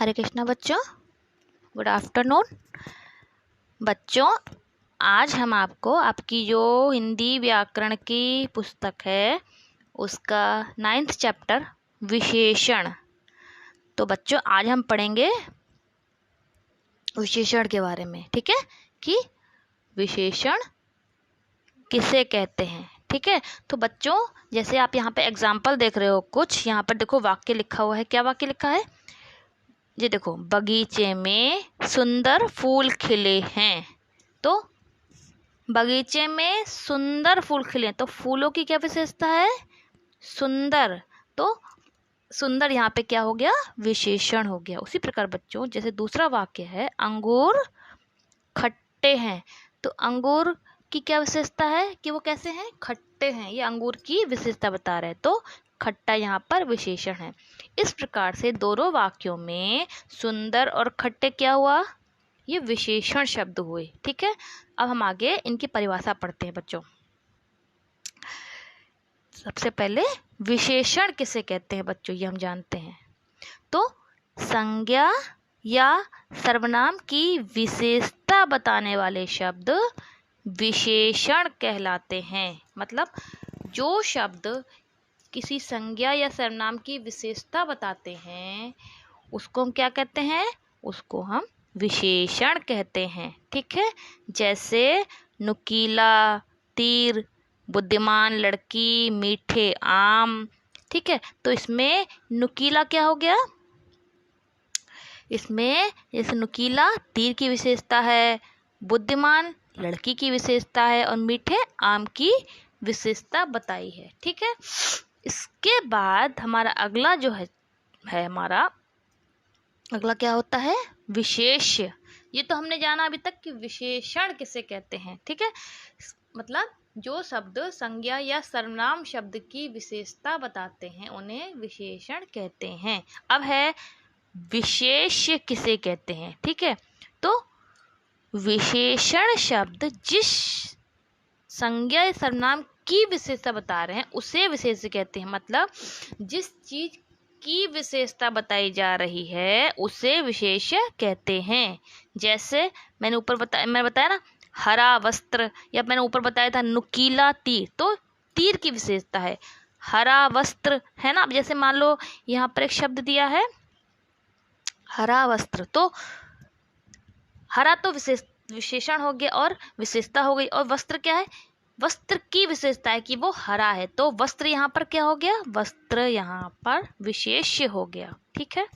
हरे कृष्णा बच्चों, good afternoon. बच्चों, आज हम आपको आपकी जो हिंदी व्याकरण की पुस्तक है उसका 9th चैप्टर विशेषण। तो बच्चों आज हम पढ़ेंगे विशेषण के बारे में, ठीक है, कि विशेषण किसे कहते हैं। ठीक है, तो बच्चों जैसे आप यहाँ पे एग्जाम्पल देख रहे हो, कुछ यहाँ पर देखो वाक्य लिखा हुआ है। क्या वाक्य लिखा है? ये देखो, बगीचे में सुंदर फूल खिले हैं। तो बगीचे में सुंदर फूल खिले, तो फूलों की क्या विशेषता है? सुंदर। तो सुंदर यहाँ पे क्या हो गया? विशेषण हो गया। उसी प्रकार बच्चों जैसे दूसरा वाक्य है, अंगूर खट्टे हैं। तो अंगूर की क्या विशेषता है कि वो कैसे हैं? खट्टे हैं। ये अंगूर की विशेषता बता रहे हैं। तो खट्टा यहाँ पर विशेषण है। इस प्रकार से दोनों वाक्यों में सुंदर और खट्टे क्या हुआ? ये विशेषण शब्द हुए। ठीक है, अब हम आगे इनकी परिभाषा पढ़ते हैं बच्चों। सबसे पहले विशेषण किसे कहते हैं बच्चों, ये हम जानते हैं। तो संज्ञा या सर्वनाम की विशेषता बताने वाले शब्द विशेषण कहलाते हैं। मतलब जो शब्द किसी संज्ञा या सर्वनाम की विशेषता बताते हैं उसको हम क्या कहते हैं? उसको हम विशेषण कहते हैं। ठीक है, जैसे नुकीला तीर, बुद्धिमान लड़की, मीठे आम। ठीक है, तो इसमें नुकीला क्या हो गया? इसमें जैसे नुकीला तीर की विशेषता है, बुद्धिमान लड़की की विशेषता है और मीठे आम की विशेषता बताई है। ठीक है, इसके बाद हमारा अगला जो है हमारा अगला क्या होता है? विशेष्य। ये तो हमने जाना अभी तक कि विशेषण किसे कहते हैं। ठीक है, मतलब जो शब्द संज्ञा या सर्वनाम शब्द की विशेषता बताते हैं उन्हें विशेषण कहते हैं। अब है विशेष्य किसे कहते हैं। ठीक है, तो विशेषण शब्द जिस संज्ञा या सर्वनाम की विशेषता बता रहे हैं उसे विशेष्य कहते हैं। मतलब जिस चीज की विशेषता बताई जा रही है उसे विशेष्य कहते हैं। जैसे मैंने बताया ना, हरा वस्त्र, या मैंने ऊपर बताया था नुकीला तीर, तो तीर की विशेषता है हरा वस्त्र, है ना। अब जैसे मान लो यहाँ पर एक शब्द दिया है हरा वस्त्र, तो हरा तो विशेषण हो गया और विशेषता हो गई, और वस्त्र क्या है? वस्त्र की विशेषता है कि वो हरा है, तो वस्त्र यहाँ पर क्या हो गया? वस्त्र यहाँ पर विशेष्य हो गया। ठीक है,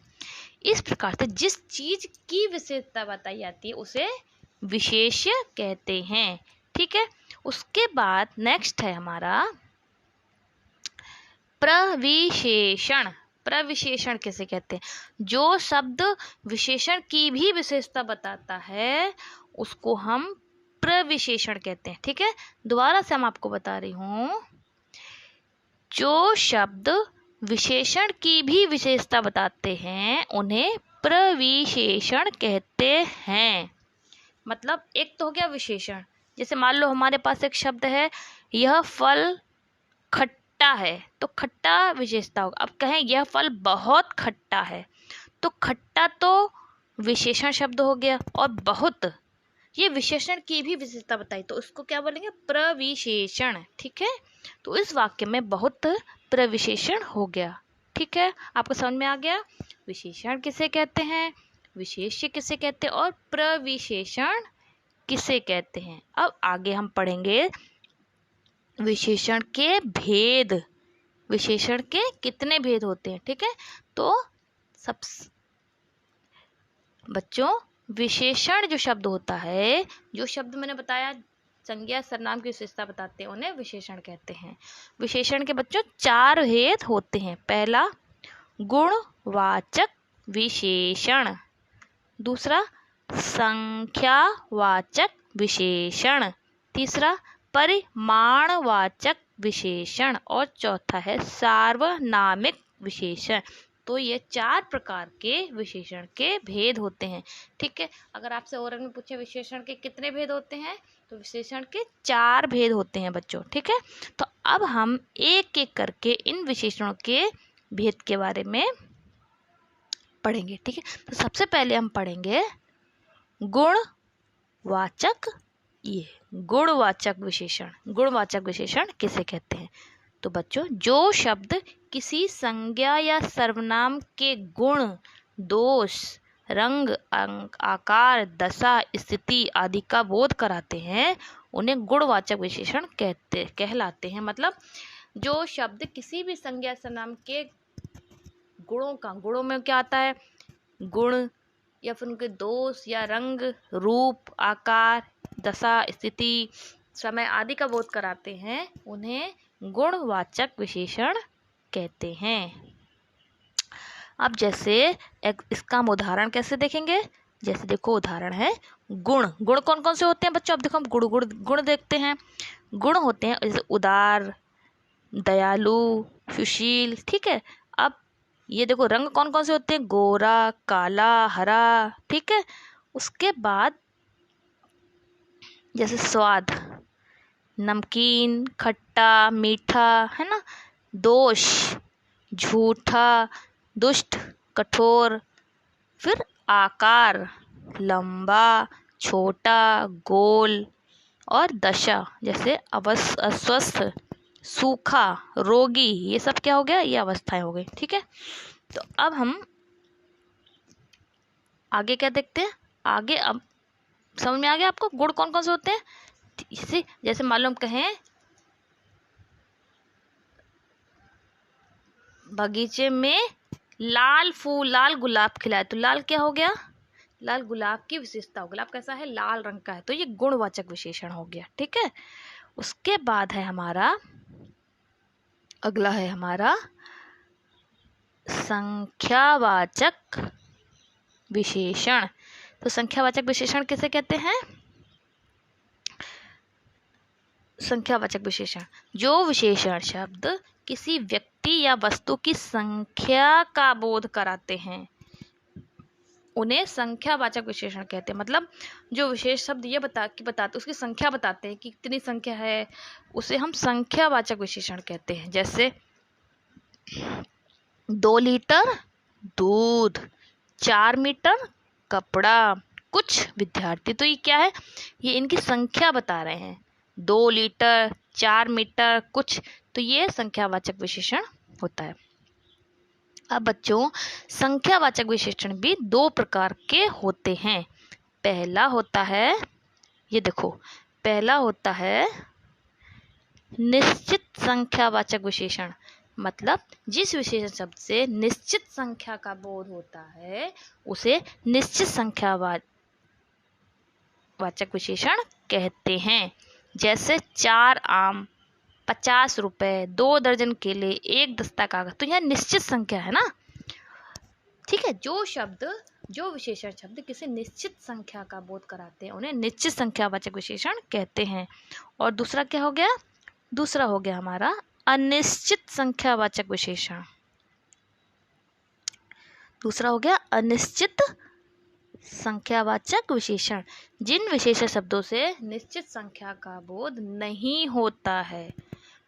इस प्रकार से जिस चीज की विशेषता बताई जाती है उसे विशेष्य कहते हैं। ठीक है, उसके बाद नेक्स्ट है हमारा प्रविशेषण। प्रविशेषण किसे कहते हैं? जो शब्द विशेषण की भी विशेषता बताता है उसको हम प्रविशेषण कहते हैं। ठीक है, दोबारा से हम आपको बता रही हूँ, जो शब्द विशेषण की भी विशेषता बताते हैं उन्हें प्रविशेषण कहते हैं। मतलब एक तो हो गया विशेषण, जैसे मान लो हमारे पास एक शब्द है, यह फल खट्टा है, तो खट्टा विशेषता होगा। अब कहें यह फल बहुत खट्टा है, तो खट्टा तो विशेषण शब्द हो गया, और बहुत ये विशेषण की भी विशेषता बताई, तो उसको क्या बोलेंगे? प्रविशेषण। ठीक है, तो इस वाक्य में बहुत प्रविशेषण हो गया। ठीक है, आपको समझ में आ गया विशेषण किसे कहते हैं, विशेष्य किसे कहते हैं और प्रविशेषण किसे कहते हैं। अब आगे हम पढ़ेंगे विशेषण के भेद। विशेषण के कितने भेद होते हैं? ठीक है, तो सब बच्चों विशेषण जो शब्द होता है, जो शब्द मैंने बताया संज्ञा सर्वनाम की विशेषता बताते हैं उन्हें विशेषण कहते हैं। विशेषण के बच्चों 4 भेद होते हैं। पहला गुणवाचक विशेषण, दूसरा संख्यावाचक विशेषण, तीसरा परिमाणवाचक विशेषण और चौथा है सार्वनामिक विशेषण। तो ये 4 प्रकार के विशेषण के भेद होते हैं। ठीक है, अगर आपसे ओरल में पूछे विशेषण के कितने भेद होते हैं, तो विशेषण के 4 भेद होते हैं बच्चों। ठीक है, तो अब हम एक एक करके इन विशेषणों के भेद के बारे में पढ़ेंगे। ठीक है, तो सबसे पहले हम पढ़ेंगे गुणवाचक। ये गुणवाचक विशेषण, गुणवाचक विशेषण किसे कहते हैं? तो बच्चों, जो शब्द किसी संज्ञा या सर्वनाम के गुण, दोष, रंग, अंक, आकार, दशा, स्थिति आदि का बोध कराते हैं, उन्हें गुणवाचक विशेषण कहलाते हैं। मतलब जो शब्द किसी भी संज्ञा सर्वनाम के गुणों का, गुणों में क्या आता है? गुण या फिर उनके दोष या रंग, रूप, आकार, दशा, स्थिति, समय आदि का बोध कराते हैं, उन्हें गुणवाचक विशेषण कहते हैं। अब जैसे इसका हम उदाहरण कैसे देखेंगे? जैसे देखो, उदाहरण है गुण। गुण कौन कौन से होते हैं बच्चों? अब देखो हम गुण देखते हैं। गुण होते हैं जैसे उदार, दयालु, सुशील। ठीक है, अब ये देखो रंग कौन कौन से होते हैं? गोरा, काला, हरा। ठीक है, उसके बाद जैसे स्वाद, नमकीन, खट्टा, मीठा, है ना। दोष, झूठा, दुष्ट, कठोर। फिर आकार, लंबा, छोटा, गोल। और दशा, जैसे अस्वस्थ, सूखा, रोगी। ये सब क्या हो गया? ये अवस्थाएं हो गई। ठीक है, तो अब हम आगे क्या देखते हैं? आगे अब समझ में आ गया आपको गुण कौन कौन से होते हैं? जैसे मालूम कहें बगीचे में लाल फूल, लाल गुलाब खिला है, तो लाल क्या हो गया? लाल गुलाब की विशेषता हो। गुलाब कैसा है? लाल रंग का है, तो ये गुणवाचक विशेषण हो गया। ठीक है, उसके बाद है हमारा अगला है हमारा संख्यावाचक विशेषण। तो संख्यावाचक विशेषण किसे कहते हैं? संख्यावाचक विशेषण, जो विशेषण शब्द किसी व्यक्ति या वस्तु की संख्या का बोध कराते हैं, उन्हें संख्यावाचक विशेषण कहते हैं। मतलब जो विशेष शब्द ये बताते उसकी संख्या बताते हैं कि कितनी संख्या है, उसे हम संख्यावाचक विशेषण कहते हैं। जैसे 2 लीटर दूध, 4 मीटर कपड़ा, कुछ विद्यार्थी। तो ये क्या है? ये इनकी संख्या बता रहे हैं। 2 लीटर, 4 मीटर, कुछ। तो ये संख्यावाचक विशेषण होता है। अब बच्चों, संख्यावाचक विशेषण भी 2 प्रकार के होते हैं। पहला होता है, ये देखो, पहला होता है निश्चित संख्यावाचक विशेषण। मतलब जिस विशेषण शब्द से निश्चित संख्या का बोध होता है, उसे निश्चित संख्यावाचक विशेषण कहते हैं। जैसे 4 आम, 50 रुपए, 2 दर्जन केले, 1 दस्ता कागज। तो यह निश्चित संख्या है ना। ठीक है, जो विशेषण शब्द किसी निश्चित संख्या का बोध कराते हैं, उन्हें निश्चित संख्यावाचक विशेषण कहते हैं। और दूसरा क्या हो गया? दूसरा हो गया हमारा अनिश्चित संख्यावाचक विशेषण। दूसरा हो गया अनिश्चित संख्यावाचक विशेषण। जिन विशेषण शब्दों से निश्चित संख्या का बोध नहीं होता है,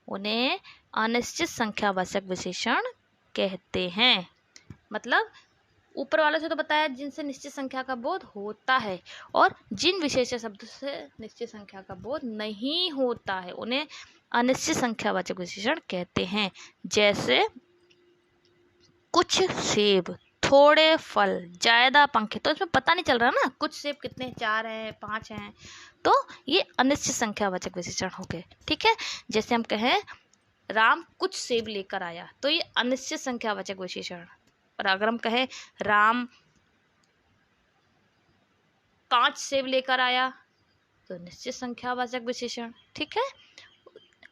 उन्हें अनिश्चित संख्यावाचक विशेषण कहते हैं। मतलब ऊपर वाले से तो बताया जिनसे निश्चित संख्या का बोध होता है, और जिन विशेषण शब्दों से निश्चित संख्या का बोध नहीं होता है, उन्हें अनिश्चित संख्यावाचक विशेषण कहते हैं। जैसे कुछ सेब, थोड़े फल, ज्यादा पंखे। तो इसमें पता नहीं चल रहा ना, कुछ सेब कितने, 4 हैं, 5 हैं। तो ये अनिश्चित संख्यावाचक विशेषण हो गए। ठीक है, जैसे हम कहें राम कुछ सेब लेकर आया, तो ये अनिश्चित संख्यावाचक विशेषण। और अगर हम कहें राम 5 सेब लेकर आया, तो निश्चित संख्यावाचक विशेषण। ठीक है,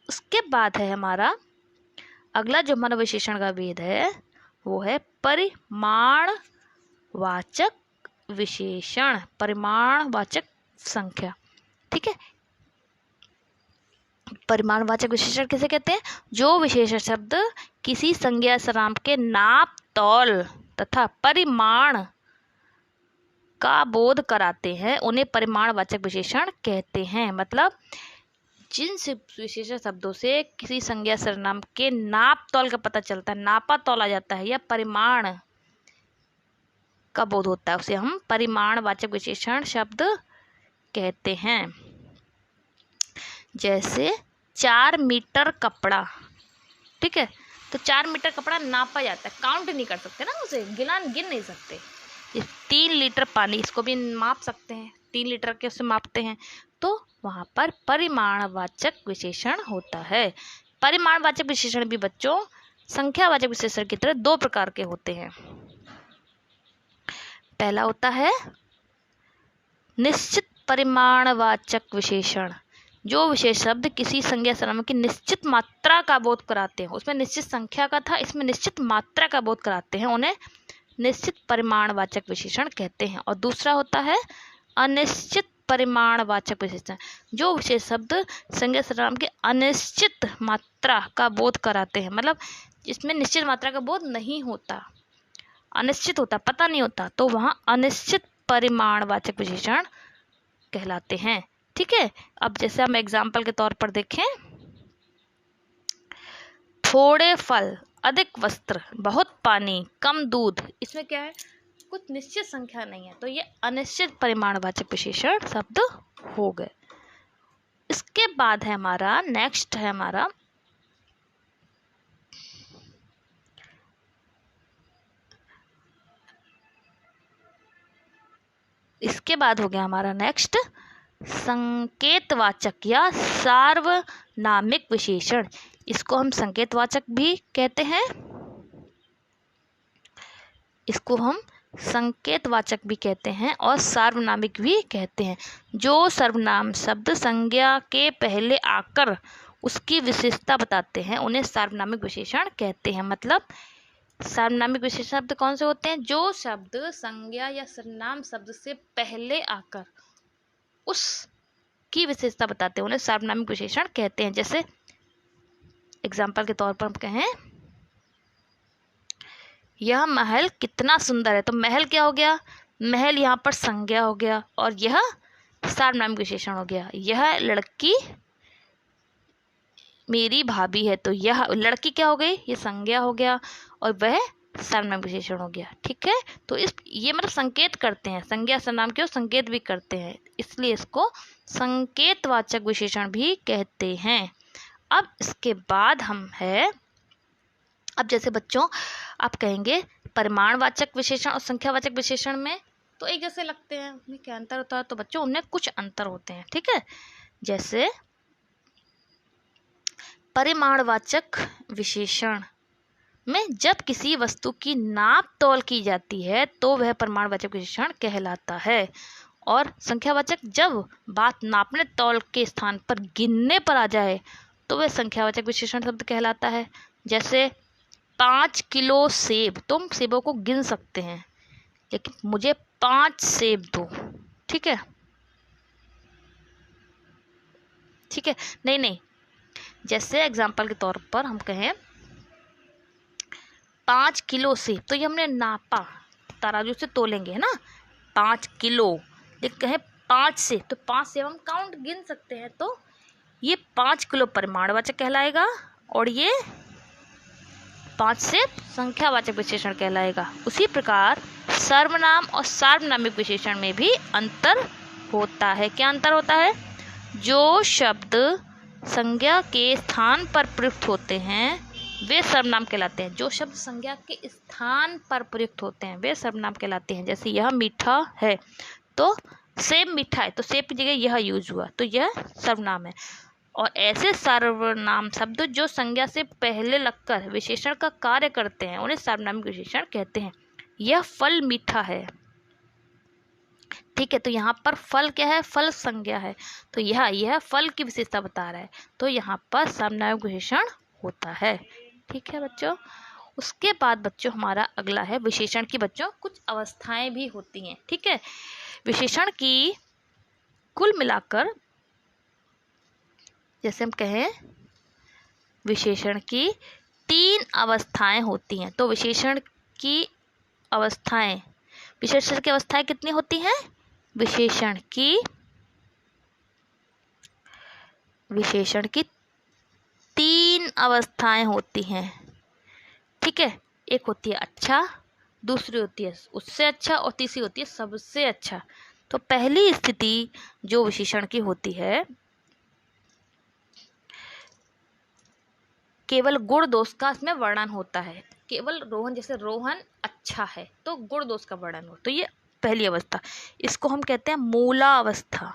उसके बाद है हमारा अगला जो हमारा विशेषण का भेद है, वो है परिमाणवाचक विशेषण, परिमाणवाचक संख्या। ठीक है, परिमाणवाचक विशेषण किसे कहते हैं? जो विशेषण शब्द किसी संज्ञा सर्वनाम के नाप, तौल तथा परिमाण का बोध कराते हैं, उन्हें परिमाणवाचक विशेषण कहते हैं। मतलब जिन विशेषण शब्दों से किसी संज्ञा सर्वनाम के नाप तौल का पता चलता है, नापा तौला जाता है, या परिमाण का बोध होता है, उसे हम परिमाणवाचक विशेषण शब्द कहते हैं। जैसे 4 मीटर कपड़ा, ठीक है, तो 4 मीटर कपड़ा नापा जाता है, काउंट नहीं कर सकते ना, उसे गिन नहीं सकते। 3 लीटर पानी, इसको भी माप सकते हैं, 3 लीटर के उसे मापते हैं, तो वहाँ पर परिमाणवाचक विशेषण होता है। परिमाणवाचक विशेषण भी बच्चों संख्यावाचक विशेषण की तरह 2 प्रकार के होते हैं। पहला होता है निश्चित परिमाणवाचक विशेषण, जो विशेष शब्द किसी संज्ञा सर्वनाम की निश्चित मात्रा का बोध कराते हैं। उसमें निश्चित संख्या का था, इसमें निश्चित मात्रा का बोध कराते हैं, उन्हें निश्चित परिमाणवाचक विशेषण कहते हैं। और दूसरा होता है अनिश्चित परिमाणवाचक विशेषण, जो विशेष शब्द संज्ञा सर्वनाम की अनिश्चित मात्रा का बोध कराते हैं, मतलब इसमें निश्चित मात्रा का बोध नहीं होता, अनिश्चित होता, पता नहीं होता, तो वहाँ अनिश्चित परिमाणवाचक विशेषण कहलाते हैं। ठीक है, अब जैसे हम एग्जाम्पल के तौर पर देखें, थोड़े फल, अधिक वस्त्र, बहुत पानी, कम दूध, इसमें क्या है, कुछ निश्चित संख्या नहीं है, तो ये अनिश्चित परिमाणवाचक विशेषण शब्द हो गए। इसके बाद है हमारा नेक्स्ट है हमारा इसके बाद हो गया हमारा नेक्स्ट संकेतवाचक या सार्वनामिक विशेषण। इसको हम संकेतवाचक भी कहते हैं, इसको हम संकेतवाचक भी कहते हैं और सार्वनामिक भी कहते हैं। जो सर्वनाम शब्द संज्ञा के पहले आकर उसकी विशेषता बताते हैं उन्हें सार्वनामिक विशेषण कहते हैं। मतलब सार्वनामिक विशेषण शब्द कौन से होते हैं, जो शब्द संज्ञा या सर्वनाम शब्द से पहले आकर उसकी विशेषता बताते हैं उन्हें सार्वनामिक विशेषण कहते हैं। जैसे एग्जाम्पल के तौर पर हम कहें, यह महल कितना सुंदर है, तो महल क्या हो गया, महल यहाँ पर संज्ञा हो गया और यह सार्वनामिक विशेषण हो गया। यह लड़की मेरी भाभी है, तो यह लड़की क्या हो गई, ये संज्ञा हो गया और वह सार्वनामिक विशेषण हो गया। ठीक है, तो ये मतलब संकेत करते हैं, संज्ञा सर्वनाम के संकेत भी करते हैं, इसलिए इसको संकेतवाचक विशेषण भी कहते हैं। अब इसके बाद अब जैसे बच्चों आप कहेंगे परिमाणवाचक विशेषण और संख्यावाचक विशेषण में तो एक जैसे लगते हैं, उनमें क्या अंतर होता है, तो बच्चों उनमें कुछ अंतर होते हैं। ठीक है, जैसे परिमाणवाचक विशेषण में जब किसी वस्तु की नाप तौल की जाती है तो वह परिमाणवाचक विशेषण कहलाता है, और संख्यावाचक जब बात नापने तौल के स्थान पर गिनने पर आ जाए तो वह संख्यावाचक विशेषण शब्द कहलाता है। जैसे 5 किलो सेब, तुम सेबों को गिन सकते हैं लेकिन मुझे 5 सेब दो। ठीक है, ठीक है, नहीं, जैसे एग्जाम्पल के तौर पर हम कहें 5 किलो सेब, तो ये हमने नापा, तराजू से तोलेंगे है ना, 5 किलो, लेकिन कहें 5 सेब, तो 5 सेब हम काउंट गिन सकते हैं, तो ये 5 किलो परिमाणवाचक कहलाएगा और ये 5 सेब संख्यावाचक विशेषण कहलाएगा। उसी प्रकार सर्वनाम और सार्वनामिक विशेषण में भी अंतर होता है। क्या अंतर होता है, जो शब्द संज्ञा के स्थान पर प्रयुक्त होते हैं वे सर्वनाम कहलाते हैं। जो शब्द संज्ञा के स्थान पर प्रयुक्त होते हैं वे सर्वनाम कहलाते हैं। जैसे यह मीठा है, तो सेब मीठा है, तो सेब की जगह यह यूज हुआ, तो यह सर्वनाम है। और ऐसे सर्वनाम शब्द जो संज्ञा से पहले लगकर विशेषण का कार्य करते हैं उन्हें सार्वनामिक विशेषण कहते हैं। यह फल मीठा है, ठीक है, तो यहाँ पर फल क्या है, फल संज्ञा है, तो यह फल की विशेषता बता रहा है, तो यहाँ पर सार्वनामिक विशेषण होता है। ठीक है बच्चों, उसके बाद बच्चों हमारा अगला है विशेषण की बच्चों कुछ अवस्थाएं भी होती हैं। ठीक है, विशेषण की कुल मिलाकर जैसे हम कहें विशेषण की 3 अवस्थाएं होती हैं, तो विशेषण की अवस्थाएं कितनी होती हैं, विशेषण की 3 अवस्थाएं होती हैं। ठीक है, एक होती है अच्छा, दूसरी होती है उससे अच्छा और तीसरी होती है सबसे अच्छा। तो पहली स्थिति जो विशेषण की होती है, केवल गुण दोष का इसमें वर्णन होता है। केवल रोहन, जैसे रोहन अच्छा है तो गुण दोष का वर्णन हो, तो ये पहली अवस्था, इसको हम कहते हैं मूलावस्था।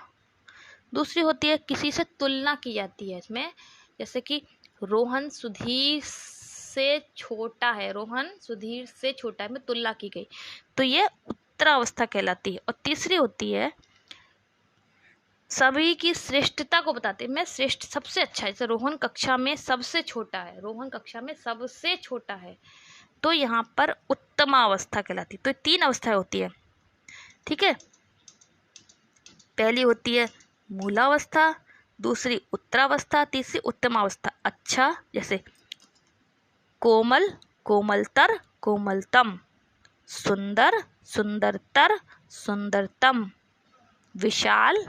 दूसरी होती है किसी से तुलना की जाती है इसमें, जैसे कि रोहन सुधीर से छोटा है, रोहन सुधीर से छोटा है में तुलना की गई, तो ये उत्तरावस्था कहलाती है। और तीसरी होती है सभी की श्रेष्ठता को बताते हैं, मैं श्रेष्ठ सबसे अच्छा है, जैसे रोहन कक्षा में सबसे छोटा है, रोहन कक्षा में सबसे छोटा है, तो यहाँ पर उत्तमावस्था कहलाती है। तो तीन अवस्थाएं होती है, ठीक है। पहली होती है मूलावस्था, दूसरी उत्तरावस्था, तीसरी उत्तमावस्था। अच्छा, जैसे कोमल कोमलतर कोमलतम, सुंदर सुंदरतर सुंदरतम, विशाल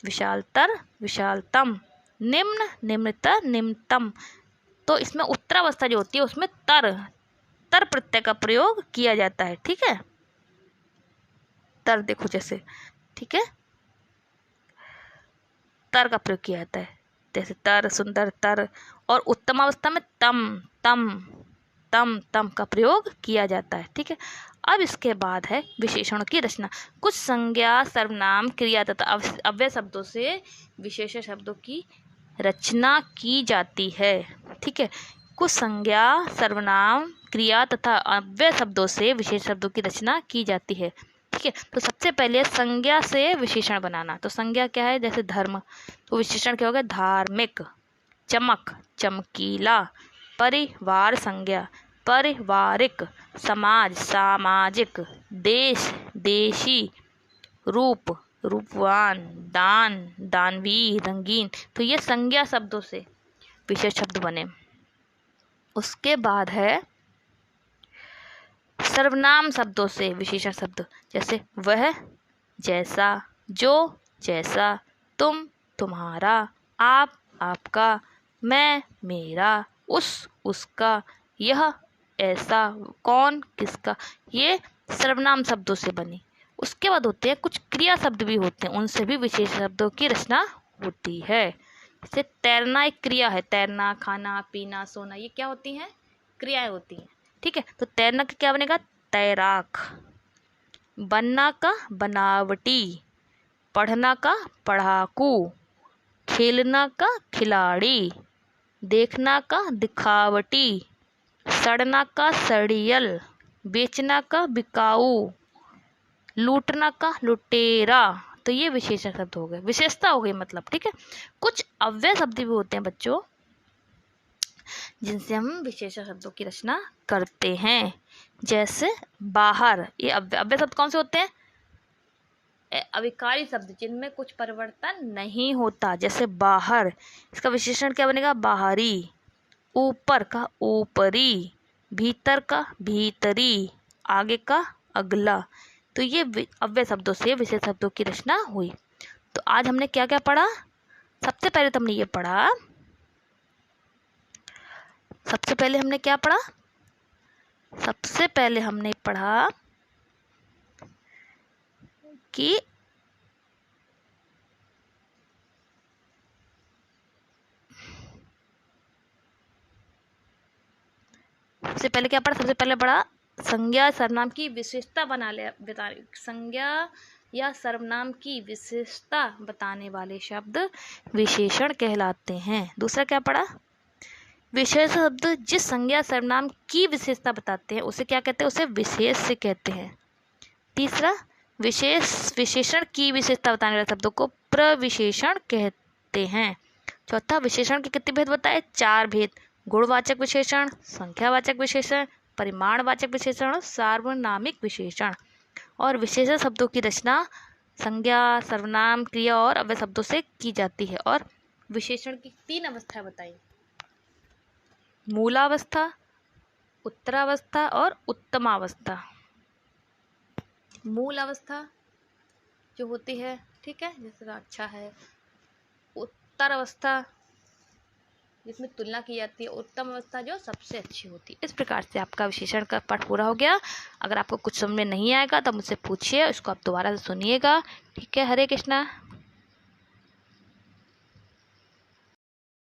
विशालतर विशालतम, निम्न निम्नतर निम्नतम। तो इसमें उत्तरावस्था जो होती है उसमें तर तर प्रत्यय का प्रयोग किया जाता है, ठीक है। तर देखो जैसे, ठीक है, तर का प्रयोग किया जाता है, जैसे तर सुंदर तर। और उत्तमावस्था में तम तम तम तम का प्रयोग किया जाता है, ठीक है। अब इसके बाद है विशेषणों की रचना। कुछ संज्ञा सर्वनाम क्रिया तथा अव्यय शब्दों से विशेष शब्दों की रचना की जाती है, ठीक है। कुछ संज्ञा सर्वनाम क्रिया तथा अव्यय शब्दों से विशेष शब्दों की रचना की जाती है, ठीक है। तो सबसे पहले संज्ञा से विशेषण बनाना। तो संज्ञा क्या है, जैसे धर्म, तो विशेषण क्या होगा, धार्मिक, चमक चमकीला, परिवार संज्ञा पारिवारिक, समाज सामाजिक, देश देशी, रूप रूपवान, दान दानवी रंगीन। तो ये संज्ञा शब्दों से विशेष शब्द बने। उसके बाद है सर्वनाम शब्दों से विशेषण शब्द, जैसे वह जैसा, जो जैसा, तुम तुम्हारा, आप आपका, मैं मेरा, उस उसका, यह ऐसा, कौन किसका, ये सर्वनाम शब्दों से बनी। उसके बाद होते हैं कुछ क्रिया शब्द भी होते हैं, उनसे भी विशेष शब्दों की रचना होती है। जैसे तैरना एक क्रिया है, तैरना, खाना पीना सोना, ये क्या होती हैं, क्रियाएं होती हैं, ठीक है। तो तैरना का क्या बनेगा, तैराक। बनना का बनावटी, पढ़ना का पढ़ाकू, खेलना का खिलाड़ी, देखना का दिखावटी, सड़ना का सड़ियल, बेचना का बिकाऊ, लूटना का लुटेरा। तो ये विशेषण शब्द हो गए, विशेषता हो गई मतलब, ठीक है। कुछ अव्यय शब्द भी होते हैं बच्चों जिनसे हम विशेषण शब्दों की रचना करते हैं, जैसे बाहर। ये अव्यय शब्द कौन से होते हैं, अविकारी शब्द जिनमें कुछ परिवर्तन नहीं होता, जैसे बाहर, इसका विशेषण क्या बनेगा, बाहरी। ऊपर का ऊपरी, भीतर का भीतरी, आगे का अगला। तो ये अव्यय शब्दों से विशेष शब्दों की रचना हुई। तो आज हमने क्या क्या पढ़ा, सबसे पहले तो हमने ये पढ़ा, सबसे पहले हमने क्या पढ़ा, सबसे पहले हमने पढ़ा कि सबसे पहले क्या पढ़ा, सबसे पहले पढ़ा संज्ञा सर्वनाम की विशेषता संज्ञा या सर्वनाम की विशेषता बताने वाले शब्द विशेषण कहलाते हैं। दूसरा क्या पढ़ा, विशेष शब्द जिस संज्ञा सर्वनाम की विशेषता बताते हैं उसे क्या कहते हैं, उसे विशेष से कहते हैं। तीसरा, विशेषण की विशेषता बताने वाले शब्दों को प्रविशेषण कहते हैं। चौथा, विशेषण के कितने भेद बताए, 4 भेद, गुणवाचक विशेषण, संख्यावाचक विशेषण, परिमाणवाचक विशेषण, सार्वनामिक विशेषण। और विशेषण शब्दों की रचना संज्ञा सर्वनाम क्रिया और अव्यय शब्दों से की जाती है। और विशेषण की 3 अवस्थाएं बताई, मूलावस्था, उत्तरावस्था और उत्तमावस्था। मूल अवस्था जो होती है, ठीक है, जैसे अच्छा है। उत्तर अवस्था जिसमें तुलना की जाती है, उत्तम अवस्था जो सबसे अच्छी होती है। इस प्रकार से आपका विशेषण का पाठ पूरा हो गया। अगर आपको कुछ समझ में नहीं आएगा तो मुझसे पूछिए, इसको आप दोबारा से सुनिएगा। ठीक है, हरे कृष्णा।